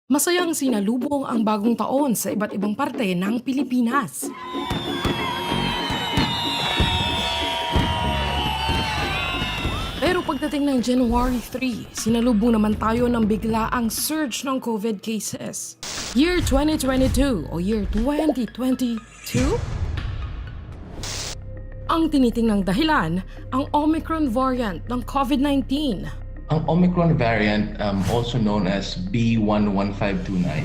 Masayang sinalubong ang bagong taon sa iba't ibang parte ng Pilipinas. Pero pagdating ng January 3, sinalubong naman tayo ng biglaang surge ng COVID cases. Year 2022 o year 2022? Ang tinitingnang dahilan, ang Omicron variant ng COVID-19. Ang Omicron variant, also known as B.1.1.529,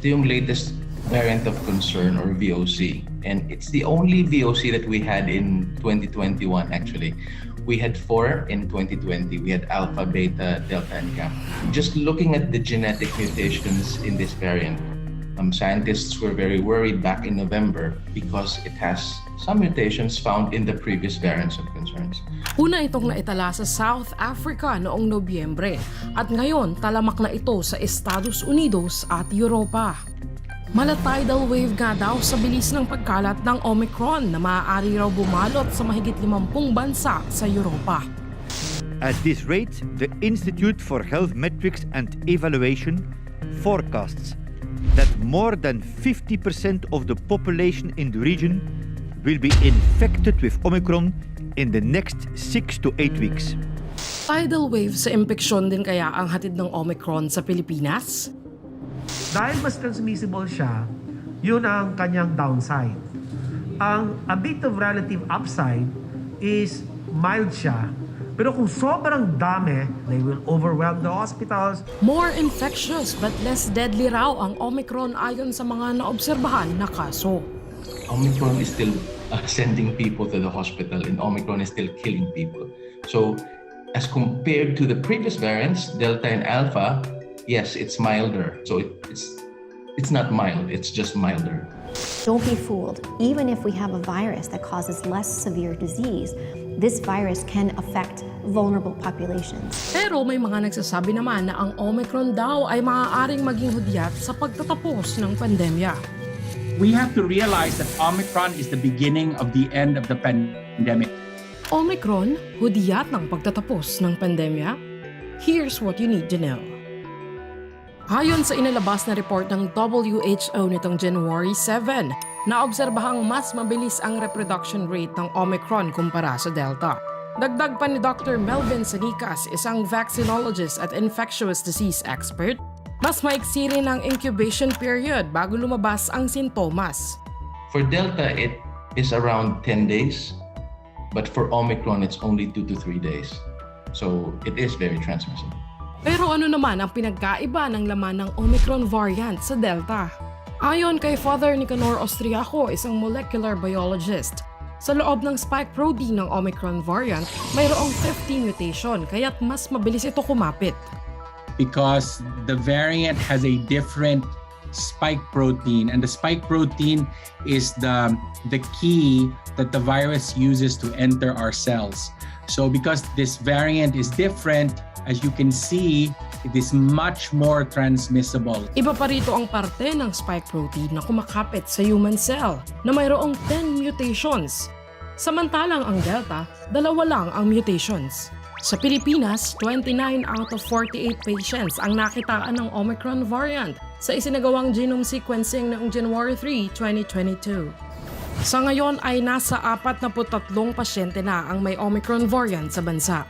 ito yung latest variant of concern or VOC. And it's the only VOC that we had in 2021 actually. We had 4 in 2020. We had Alpha, Beta, Delta, and Gamma. Just looking at the genetic mutations in this variant, scientists were very worried back in November because it has some mutations found in the previous variants of concerns. Una itong naitala sa South Africa noong Nobyembre at ngayon talamak na ito sa Estados Unidos at Europa. Mala-tidal wave nga daw sa bilis ng pagkalat ng Omicron na maaari raw bumalot sa mahigit 50 bansa sa Europa. At this rate, the Institute for Health Metrics and Evaluation forecasts that more than 50% of the population in the region will be infected with Omicron in the next 6 to 8 weeks. Tidal wave sa impeksyon din kaya ang hatid ng Omicron sa Pilipinas? Dahil mas transmissible siya, yun ang kanyang downside. A bit of relative upside is mild siya. Pero kung sobrang dami, they will overwhelm the hospitals. More infectious but less deadly raw ang Omicron ayon sa mga naobserbahan na kaso. Omicron is still sending people to the hospital and Omicron is still killing people. So as compared to the previous variants, Delta and Alpha, yes, it's milder. So it's not mild, it's just milder. Don't be fooled. Even if we have a virus that causes less severe disease, this virus can affect vulnerable populations. Pero may mga nagsasabi naman na ang Omicron daw ay maaaring maging hudyat sa pagtatapos ng pandemya. We have to realize that Omicron is the beginning of the end of the pandemic. Omicron, hudyat ng pagtatapos ng pandemya? Here's what you need to know. Ayon sa inilabas na report ng W.H.O nitong January 7, naobserbahang mas mabilis ang reproduction rate ng Omicron kumpara sa Delta. Dagdag pa ni Dr. Melvin Sanicas, isang vaccinologist at infectious disease expert, mas maiksi rin ang incubation period bago lumabas ang sintomas. For Delta, it is around 10 days, but for Omicron, it's only 2 to 3 days. So it is very transmissible. Pero ano naman ang pinagkaiba ng laman ng Omicron variant sa Delta? Ayon kay Father Nicanor Austriaco, isang molecular biologist, sa loob ng spike protein ng Omicron variant, mayroong 50 mutation kaya't mas mabilis ito kumapit. Because the variant has a different spike protein, and the spike protein is the key that the virus uses to enter our cells. So because this variant is different, as you can see, it is much more transmissible. Iba pa rito ang parte ng spike protein na kumakapit sa human cell na mayroong 10 mutations. Samantalang ang Delta, 2 lang ang mutations. Sa Pilipinas, 29 out of 48 patients ang nakitaan ng Omicron variant sa isinagawang genome sequencing noong January 3, 2022. Sa ngayon ay nasa 43 pasyente na ang may Omicron variant sa bansa.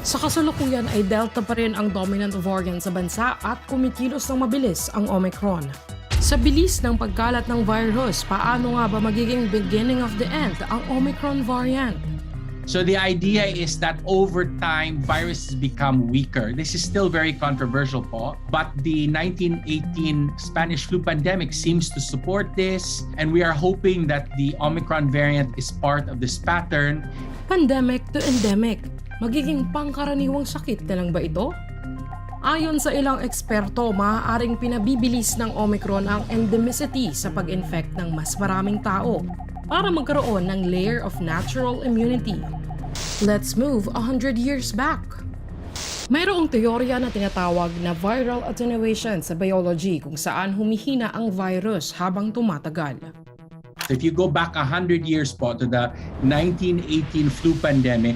Sa kasalukuyan ay Delta pa rin ang dominant variant sa bansa at kumikilos ng mabilis ang Omicron. Sa bilis ng pagkalat ng virus, paano nga ba magiging beginning of the end ang Omicron variant? So the idea is that over time, viruses become weaker. This is still very controversial po, but the 1918 Spanish flu pandemic seems to support this, and we are hoping that the Omicron variant is part of this pattern. Pandemic to endemic. Magiging pangkaraniwang sakit na lang ba ito? Ayon sa ilang eksperto, maaaring pinabibilis ng Omicron ang endemicity sa pag-infect ng mas maraming tao para magkaroon ng layer of natural immunity. Let's move 100 years back. Mayroong teorya na tinatawag na viral attenuation sa biology kung saan humihina ang virus habang tumatagal. If you go back 100 years po to the 1918 flu pandemic,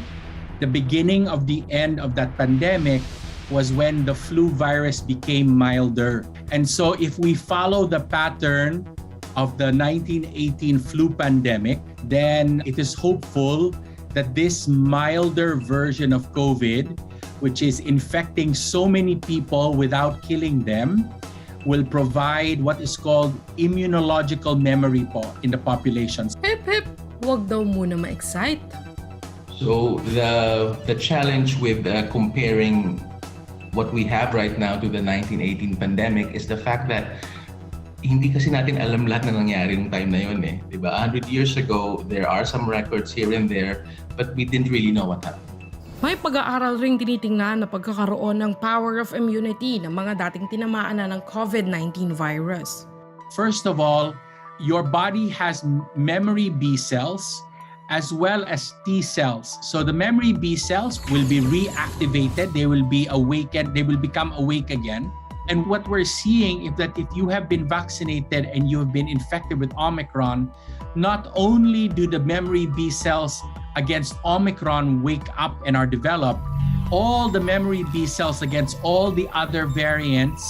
the beginning of the end of that pandemic was when the flu virus became milder. And so if we follow the pattern of the 1918 flu pandemic, then it is hopeful that this milder version of COVID, which is infecting so many people without killing them, will provide what is called immunological memory po in the populations. Hip hip, wag daw muna ma-excite. So the challenge with comparing what we have right now to the 1918 pandemic is the fact that hindi kasi natin alam lahat na nangyari nung time na yun eh. Diba? 100 years ago, there are some records here and there, but we didn't really know what happened. May pag-aaral ring tinitingnan na pagkakaroon ng power of immunity ng mga dating tinamaan na ng COVID-19 virus. First of all, your body has memory B cells as well as T cells. So the memory B cells will be reactivated, they will be awakened, they will become awake again. And what we're seeing is that if you have been vaccinated and you have been infected with Omicron, not only do the memory B cells against Omicron wake up and are developed, all the memory B cells against all the other variants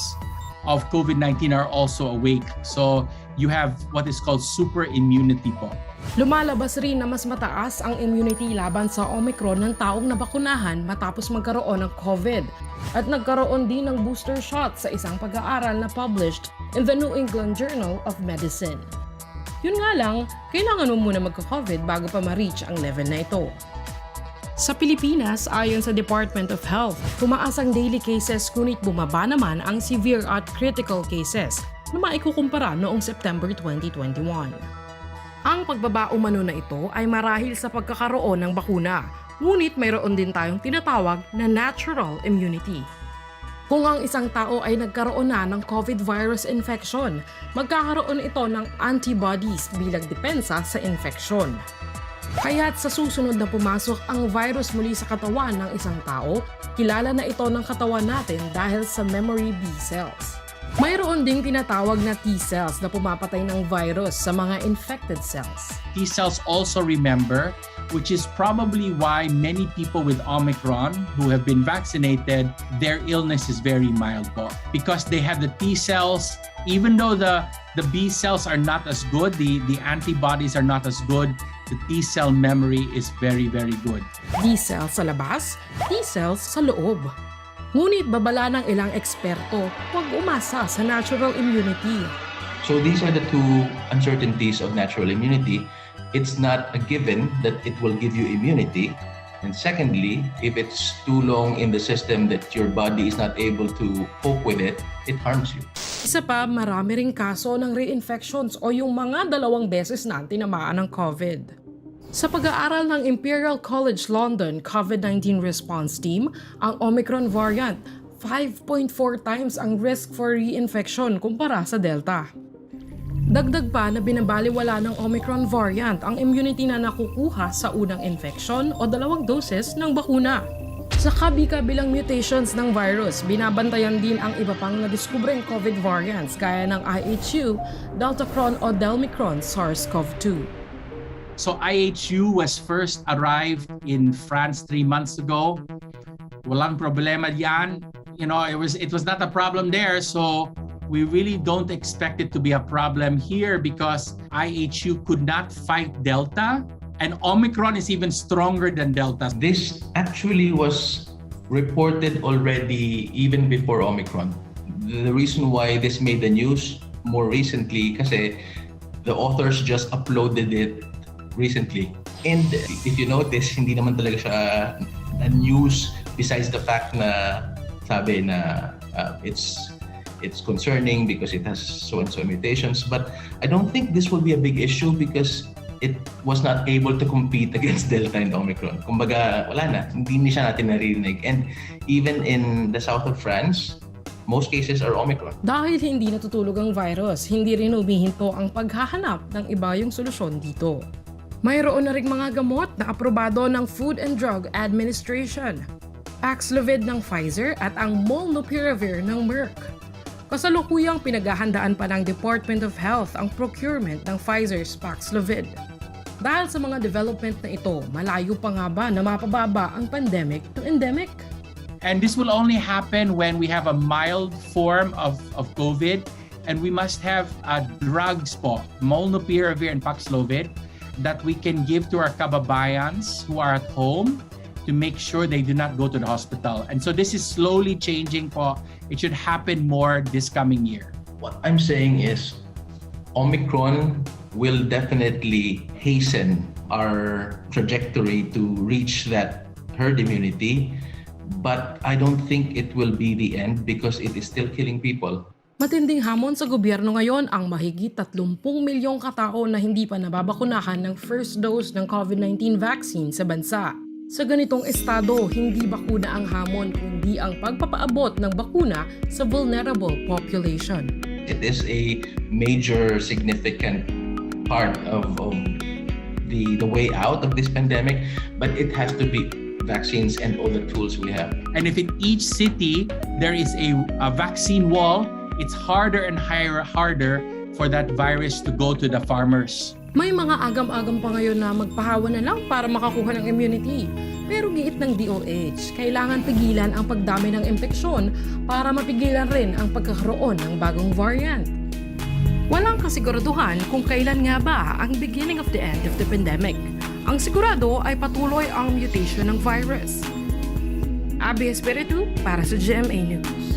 of COVID-19 are also awake. So you have what is called super immunity po. Lumalabas rin na mas mataas ang immunity laban sa Omicron ng taong nabakunahan matapos magkaroon ng COVID. At nagkaroon din ng booster shot sa isang pag-aaral na published in the New England Journal of Medicine. Yun nga lang, kailangan mo muna magka-COVID bago pa ma-reach ang level na ito. Sa Pilipinas, ayon sa Department of Health, tumaas ang daily cases ngunit bumaba naman ang severe at critical cases na maikukumpara noong September 2021. Ang pagbaba umano na ito ay marahil sa pagkakaroon ng bakuna, ngunit mayroon din tayong tinatawag na natural immunity. Kung ang isang tao ay nagkaroon na ng COVID virus infection, magkakaroon ito ng antibodies bilang depensa sa infeksyon. Kaya't sa susunod na pumasok ang virus muli sa katawan ng isang tao, kilala na ito ng katawan natin dahil sa memory B cells. Mayroon ding tinatawag na T cells na pumapatay ng virus sa mga infected cells. T cells also remember, which is probably why many people with Omicron who have been vaccinated, their illness is very mild po. Because they have the T cells, even though the B cells are not as good, the antibodies are not as good, the T cell memory is very, very good. B cells sa labas, T cells sa loob. Ngunit babala ng ilang eksperto, huwag umasa sa natural immunity. So these are the two uncertainties of natural immunity. It's not a given that it will give you immunity. And secondly, if it's too long in the system that your body is not able to cope with it, it harms you. Isa pa, marami ring kaso ng reinfections o yung mga 2 beses na tinamaan ng COVID. Sa pag-aaral ng Imperial College London COVID-19 Response Team, ang Omicron variant, 5.4 times ang risk for reinfection kumpara sa Delta. Dagdag pa na binabaliwala ng Omicron variant ang immunity na nakukuha sa unang infection o 2 doses ng bakuna. Sa kabi-kabilang mutations ng virus, binabantayan din ang iba pang nadiskubreng COVID variants gaya ng Ihu, Deltacron o Delmicron SARS-CoV-2. So Ihu was first arrived in France 3 months ago. Walang problema diyan. You know, it was not a problem there, so we really don't expect it to be a problem here because Ihu could not fight Delta and Omicron is even stronger than Delta. This actually was reported already even before Omicron. The reason why this made the news more recently kasi the authors just uploaded it recently. And if you notice, hindi naman talaga siya a news besides the fact na sabi na it's concerning because it has so and so mutations. But I don't think this will be a big issue because it was not able to compete against Delta and Omicron. Kumbaga, wala na. Hindi siya natin narinig. And even in the south of France, most cases are Omicron. Dahil hindi natutulog ang virus, hindi rin humihinto ang paghahanap ng iba yung solusyon dito. Mayroon na ring mga gamot na aprobado ng Food and Drug Administration, Paxlovid ng Pfizer at ang Molnupiravir ng Merck. Kasalukuyang pinaghahandaan pa ng Department of Health ang procurement ng Pfizer's Paxlovid. Dahil sa mga development na ito, malayo pa nga ba na mapababa ang pandemic to endemic? And this will only happen when we have a mild form of COVID, and we must have drugs po, molnupiravir and Paxlovid, that we can give to our kababayans who are at home to make sure they do not go to the hospital. And so this is slowly changing po. It should happen more this coming year. What I'm saying is Omicron will definitely hasten our trajectory to reach that herd immunity, but I don't think it will be the end because it is still killing people. Matinding hamon sa gobyerno ngayon ang mahigit 30 milyong katao na hindi pa nababakunahan ng first dose ng COVID-19 vaccine sa bansa. Sa ganitong estado, hindi bakuna ang hamon kundi ang pagpapaabot ng bakuna sa vulnerable population. It is a major significant part of the way out of this pandemic, but it has to be vaccines and all the tools we have. And if in each city there is a vaccine wall, it's harder and harder for that virus to go to the farmers. May mga agam-agam pa ngayon na magpahawa na lang para makakuha ng immunity. Pero giit ng W.H., kailangan pigilan ang pagdami ng impeksyon para mapigilan rin ang pagkakaroon ng bagong variant. Walang kasiguraduhan kung kailan nga ba ang beginning of the end of the pandemic. Ang sigurado ay patuloy ang mutation ng virus. Abi Espiritu para sa GMA News.